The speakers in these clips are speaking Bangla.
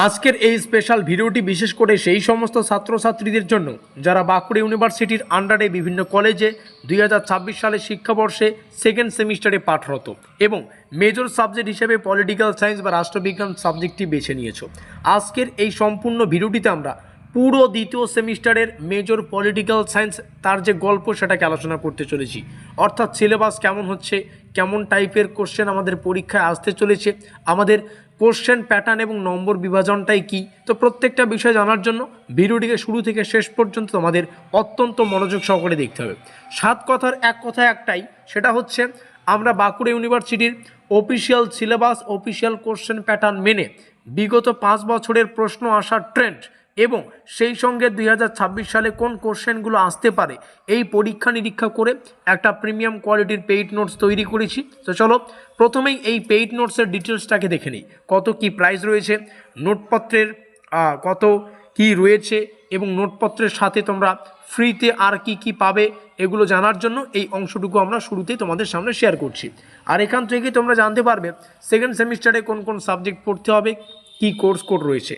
আজকের এই স্পেশাল ভিডিওটি বিশেষ করে সেই সমস্ত ছাত্রছাত্রীদের জন্য যারা বাঁকুড়া ইউনিভার্সিটির আন্ডারে বিভিন্ন কলেজে 2026 সালের শিক্ষাবর্ষে সেকেন্ড সেমিস্টারে পাঠরত এবং মেজর সাবজেক্ট হিসেবে পলিটিক্যাল সায়েন্স বা রাষ্ট্রবিজ্ঞান সাবজেক্টটি বেছে নিয়েছো। আজকের এই সম্পূর্ণ ভিডিওটিতে আমরা পুরো দ্বিতীয় সেমিস্টারের মেজর পলিটিক্যাল সায়েন্স তার যে গল্প সেটাকে আলোচনা করতে চলেছি, অর্থাৎ সিলেবাস কেমন হচ্ছে, কেমন টাইপের কোশ্চেন আমাদের পরীক্ষায় আসতে চলেছে, আমাদের কোশ্চেন প্যাটার্ন এবং নম্বর বিভাজনটাই কি। তো প্রত্যেকটা বিষয় জানার জন্য ভিডিওটিকে শুরু থেকে শেষ পর্যন্ত আমাদের অত্যন্ত মনোযোগ সহকারে দেখতে হবে। 7 কথার এক কথা একটাই, সেটা হচ্ছে আমরা বাঁকুড়া ইউনিভার্সিটির official syllabus, official question pattern মেনে বিগত 5 বছরের প্রশ্ন আসার ট্রেন্ড এবং সেই সঙ্গে 2026 সালে কোন কোশ্চেনগুলো আসতে পারে এই পরীক্ষা নিরীক্ষা করে একটা প্রিমিয়াম কোয়ালিটির পেইড নোটস তৈরি করেছি। তো চলো প্রথমেই এই পেইড নোটসের ডিটেলসটাকে দেখে নিই। কত কি প্রাইস রয়েছে, নোটপত্রের কত কি রয়েছে এবং নোটপত্রের সাথে তোমরা ফ্রিতে আর কি কি পাবে এগুলো জানার জন্য এই অংশটুকু আমরা শুরুতেই তোমাদের সামনে শেয়ার করছি। আর এখান থেকে তোমরা জানতে পারবে সেকেন্ড সেমিস্টারে কোন কোন সাবজেক্ট পড়তে হবে, কি কোর্স কোড রয়েছে।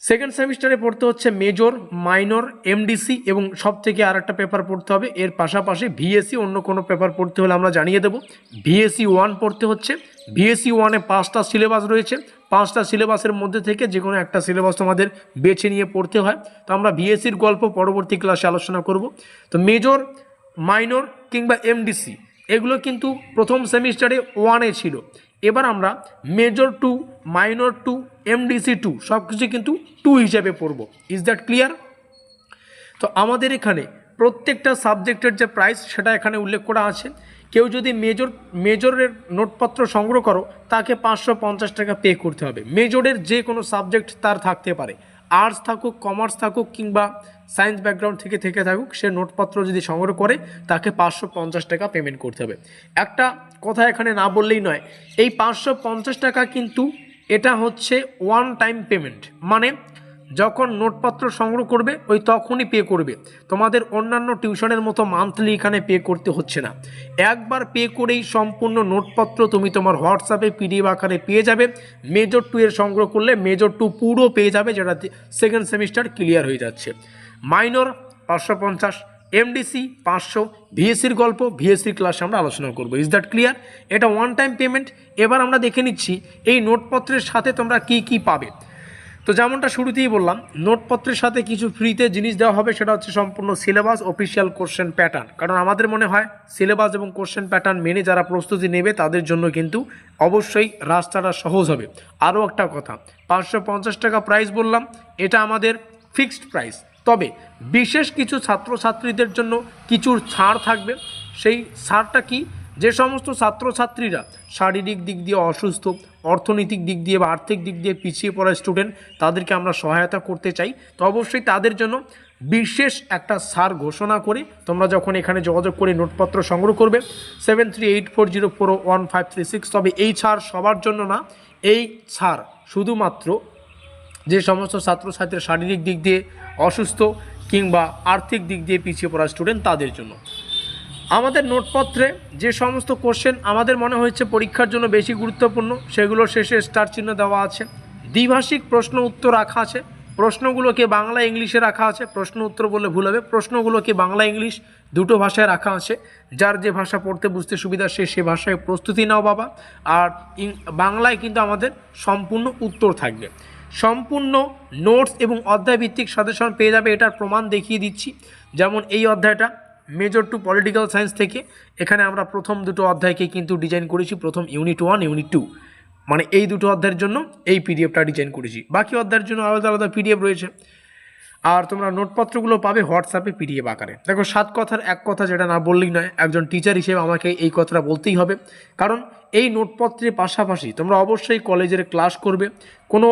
সেকেন্ড সেমিস্টারে পড়তে হচ্ছে মেজর, মাইনর, এমডিসি এবং সব থেকে আর একটা পেপার পড়তে হবে। এর পাশাপাশি ভিএসসি অন্য কোনো পেপার পড়তে হলে আমরা জানিয়ে দেবো। ভিএসসি 1 পড়তে হচ্ছে। ভিএসসি 1-এ 5টা সিলেবাস রয়েছে। 5টা সিলেবাসের মধ্যে থেকে যে কোনো একটা সিলেবাস তোমাদের বেছে নিয়ে পড়তে হয়। তো আমরা ভিএসসির গল্প পরবর্তী ক্লাসে আলোচনা করব। তো মেজর, মাইনর কিংবা এমডিসি এগুলো কিন্তু প্রথম সেমিস্টারে 1-এ ছিল। এবার আমরা মেজর 2, মাইনর 2, এমডিসি 2 সব কিছু কিন্তু 2 হিসাবে পড়ব। Is that clear? তো আমাদের এখানে প্রত্যেকটা সাবজেক্টের যে প্রাইস সেটা এখানে উল্লেখ করা আছে। কেউ যদি মেজরের নোটপত্র সংগ্রহ করো তাকে 550 টাকা পে করতে হবে। মেজরের যে কোনো সাবজেক্ট তার থাকতে পারে, আর্টস থাকুক, কমার্স থাকুক কিংবা সায়েন্স ব্যাকগ্রাউন্ড থেকে থাকুক, সে নোটপত্র যদি সংগ্রহ করে তাকে 550 টাকা পেমেন্ট করতে হবে। একটা কথা এখানে না বললেই নয়, এই 550 টাকা কিন্তু এটা হচ্ছে ওয়ান টাইম পেমেন্ট, মানে যখন নোটপত্র সংগ্রহ করবে ওই তখনই পে করবে। তোমাদের অন্যান্য টিউশনের মতো মান্থলি এখানে পে করতে হচ্ছে না। একবার পে করেই সম্পূর্ণ নোটপত্র তুমি তোমার হোয়াটসঅ্যাপে পিডিএফ আকারে পেয়ে যাবে। মেজর 2 এর সংগ্রহ করলে মেজর 2 পুরো পেয়ে যাবে, যেটা সেকেন্ড সেমিস্টার ক্লিয়ার হয়ে যাচ্ছে। মাইনর 550, এমডিসি 500, ভিএসসির গল্প ভিএসসির ক্লাসে আমরা আলোচনা করব। Is that clear? এটা ওয়ান টাইম পেমেন্ট। এবার আমরা দেখে নিচ্ছি এই নোটপত্রের সাথে তোমরা কি কি পাবে। তো যেমনটা শুরুতেই বললাম, নোটপত্রের সাথে কিছু ফ্রিতে জিনিস দেওয়া হবে, সেটা হচ্ছে সম্পূর্ণ সিলেবাস, অফিসিয়াল কোশ্চেন প্যাটার্ন। কারণ আমাদের মনে হয় সিলেবাস এবং কোশ্চেন প্যাটার্ন মেনে যারা প্রস্তুতি নেবে তাদের জন্য কিন্তু অবশ্যই রাস্তাটা সহজ হবে। আরও একটা কথা, 550 টাকা প্রাইস বললাম, এটা আমাদের ফিক্সড প্রাইস। তবে বিশেষ কিছু ছাত্রছাত্রীদের জন্য কিছু ছাড় থাকবে। সেই ছাড়টা কি? যে সমস্ত ছাত্রছাত্রীরা শারীরিক দিক দিয়ে অসুস্থ, অর্থনৈতিক দিক দিয়ে বা আর্থিক দিক দিয়ে পিছিয়ে পড়া স্টুডেন্ট, তাদেরকে আমরা সহায়তা করতে চাই। তো অবশ্যই তাদের জন্য বিশেষ একটা ছাড় ঘোষণা করে তোমরা যখন এখানে যোগাযোগ করে নোটপত্র সংগ্রহ করবে 7384041536। তবে এই ছাড় সবার জন্য না, এই ছাড় শুধুমাত্র যে সমস্ত ছাত্রছাত্রীর শারীরিক দিক দিয়ে অসুস্থ কিংবা আর্থিক দিক দিয়ে পিছিয়ে পড়া স্টুডেন্ট তাদের জন্য। আমাদের নোটপত্রে যে সমস্ত কোশ্চেন আমাদের মনে হয়েছে পরীক্ষার জন্য বেশি গুরুত্বপূর্ণ সেগুলো শেষে স্টার চিহ্ন দেওয়া আছে। দ্বিভাষিক প্রশ্ন উত্তর রাখা আছে। প্রশ্নগুলোকে বাংলা ইংলিশে রাখা আছে, প্রশ্ন উত্তর বললে ভুল হবে। প্রশ্নগুলোকে বাংলা ইংলিশ দুটো ভাষায় রাখা আছে। যার যে ভাষা পড়তে বুঝতে সুবিধা সে ভাষায় প্রস্তুতি নাও বাবা। আর বাংলায় কিন্তু আমাদের সম্পূর্ণ উত্তর থাকবে। সম্পূর্ণ নোটস এবং অধ্যায়ভিত্তিক সাজেশন পেয়ে যাবে। এটার প্রমাণ দেখিয়ে দিচ্ছি। যেমন এই অধ্যায়টা মেজর 2 পলিটিক্যাল সায়েন্স থেকে, এখানে আমরা প্রথম দুটো অধ্যায়কে কিন্তু ডিজাইন করেছি, প্রথম ইউনিট 1, ইউনিট 2, মানে এই দুটো অধ্যায়ের জন্য এই পিডিএফটা ডিজাইন করেছি। বাকি অধ্যায়ের জন্য আলাদা আলাদা পিডিএফ রয়েছে। আর তোমরা নোটপত্রগুলো পাবে হোয়াটসঅ্যাপে পিডিএফ আকারে। দেখো 7 কথার এক কথা, যেটা না বললেই নয়, একজন টিচার হিসেবে আমাকে এই কথাটা বলতেই হবে। কারণ এই নোটপত্রের পাশাপাশি তোমরা অবশ্যই কলেজের ক্লাস করবে। কোনো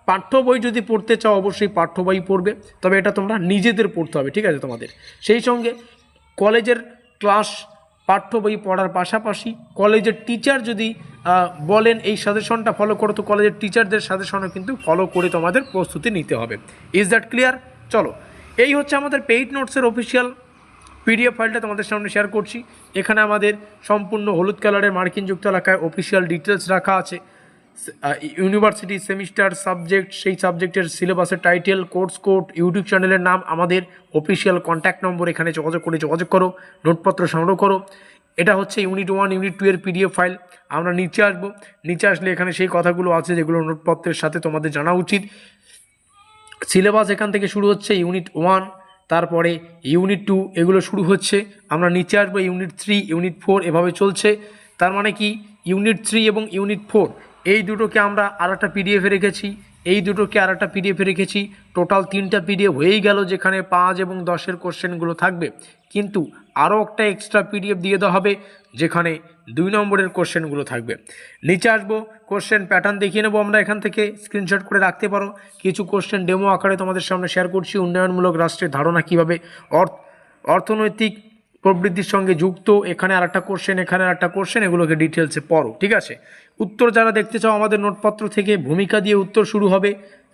পাঠ্য বই যদি পড়তে চাও অবশ্যই পাঠ্য বই পড়বে, তবে এটা তোমরা নিজেদের পড়তে হবে, ঠিক আছে তোমাদের। সেই সঙ্গে কলেজের ক্লাস পাঠ্য বই পড়ার পাশাপাশি কলেজের টিচার যদি বলেন এই সাজেশনটা ফলো করো, তো কলেজের টিচারদের সাজেশনও কিন্তু ফলো করে তোমাদের প্রস্তুতি নিতে হবে। Is that clear? চলো, এই হচ্ছে আমাদের পেইড নোটসের অফিসিয়াল পিডিএফ ফাইলটা তোমাদের সামনে শেয়ার করছি। এখানে আমাদের সম্পূর্ণ হলুদ কালারের মার্কিন যুক্ত এলাকায় অফিসিয়াল ডিটেলস রাখা আছে। ইউনিভার্সিটি সেমিস্টার সাবজেক্ট, সেই সাবজেক্টের সিলেবাসের টাইটেল, কোর্স কোড, ইউটিউব চ্যানেলের নাম, আমাদের অফিসিয়াল কন্ট্যাক্ট নম্বর, এখানে যোগাযোগ করো, নোটপত্র সংগ্রহ করো। এটা হচ্ছে ইউনিট 1 ইউনিট 2 এর পিডিএফ ফাইল। আমরা নিচে আসবো, নিচে আসলে এখানে সেই কথাগুলো আছে যেগুলো নোটপত্রের সাথে তোমাদের জানা উচিত। সিলেবাস এখান থেকে শুরু হচ্ছে ইউনিট 1, তারপরে ইউনিট 2 এগুলো শুরু হচ্ছে। আমরা নিচে আসবো ইউনিট 3 ইউনিট 4 এভাবে চলছে। তার মানে কি ইউনিট 3 এবং ইউনিট 4 এই দুটোকে আমরা আরেকটা পিডিএফে রেখেছি, এই দুটোকে আরেকটা পিডিএফে রেখেছি। টোটাল 3টা পিডিএফ হয়েই গেল, যেখানে 5 এবং 10-এর কোশ্চেনগুলো থাকবে। কিন্তু আরও একটা এক্সট্রা পিডিএফ দিয়ে দেওয়া হবে যেখানে 2 নম্বরের কোশ্চেনগুলো থাকবে। নিচে আসবো, কোশ্চেন প্যাটার্ন দেখিয়ে নেবো আমরা, এখান থেকে স্ক্রিনশট করে রাখতে পারো। কিছু কোশ্চেন ডেমো আকারে তোমাদের সামনে শেয়ার করছি। উন্নয়নমূলক রাষ্ট্রের ধারণা কীভাবে অর্থনৈতিক প্রবৃদ্ধির সঙ্গে যুক্ত, এখানে আরেকটা কোশ্চেন, এখানে আরেকটা কোশ্চেন, এগুলোকে ডিটেলসে পড়ো, ঠিক আছে। উত্তর যারা দেখতে চাও আমাদের নোটপত্র থেকে ভূমিকা দিয়ে উত্তর শুরু হবে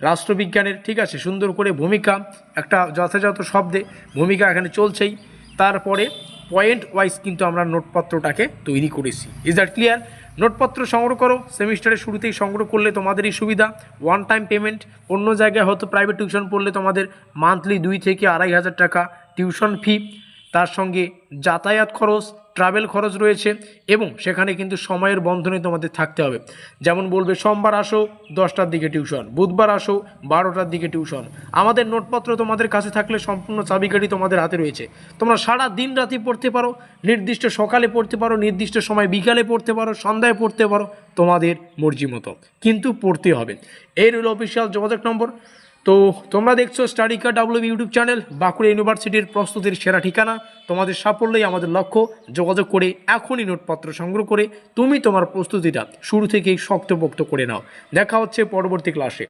রাষ্ট্রবিজ্ঞানের, ঠিক আছে। সুন্দর করে ভূমিকা, একটা যথাযথ শব্দে ভূমিকা এখানে চলছেই। তারপরে পয়েন্ট ওয়াইজ কিন্তু আমরা নোটপত্রটাকে তৈরি করেছি। Is that clear? নোটপত্র সংগ্রহ করো, সেমিস্টারের শুরুতেই সংগ্রহ করলে তোমাদেরই সুবিধা। ওয়ান টাইম পেমেন্ট, অন্য জায়গায় হয়তো প্রাইভেট টিউশন পড়লে তোমাদের মান্থলি 2 থেকে 2,500 টাকা টিউশন ফি, তার সঙ্গে যাতায়াত খরচ, ট্রাভেল খরচ রয়েছে, এবং সেখানে কিন্তু সময়ের বন্ধনে তোমাদের থাকতে হবে। যেমন বলবে সোমবার আসো 10টার দিকে টিউশন, বুধবার আসো 12টার দিকে টিউশন। আমাদের নোটপত্র তোমাদের কাছে থাকলে সম্পূর্ণ চাবিকাঠি তোমাদের হাতে রয়েছে। তোমরা সারা দিন রাতি পড়তে পারো, নির্দিষ্ট সকালে পড়তে পারো, নির্দিষ্ট সময় বিকালে পড়তে পারো, সন্ধ্যায় পড়তে পারো, তোমাদের মর্জি মতো, কিন্তু পড়তে হবে। এই রইল অফিসিয়াল যোগাযোগ নম্বর। তো তোমরা দেখছো study card WB YouTube channel, Bankura ইউনিভার্সিটির প্রস্তুতির সেরা ঠিকানা। তোমাদের সাফল্যই আমাদের লক্ষ্য। যোগাযোগ করে এখনই নোটপত্র সংগ্রহ করে তুমি তোমার প্রস্তুতিটা শুরু থেকেই শক্তপোক্ত করে নাও। দেখা হচ্ছে পরবর্তী ক্লাসে।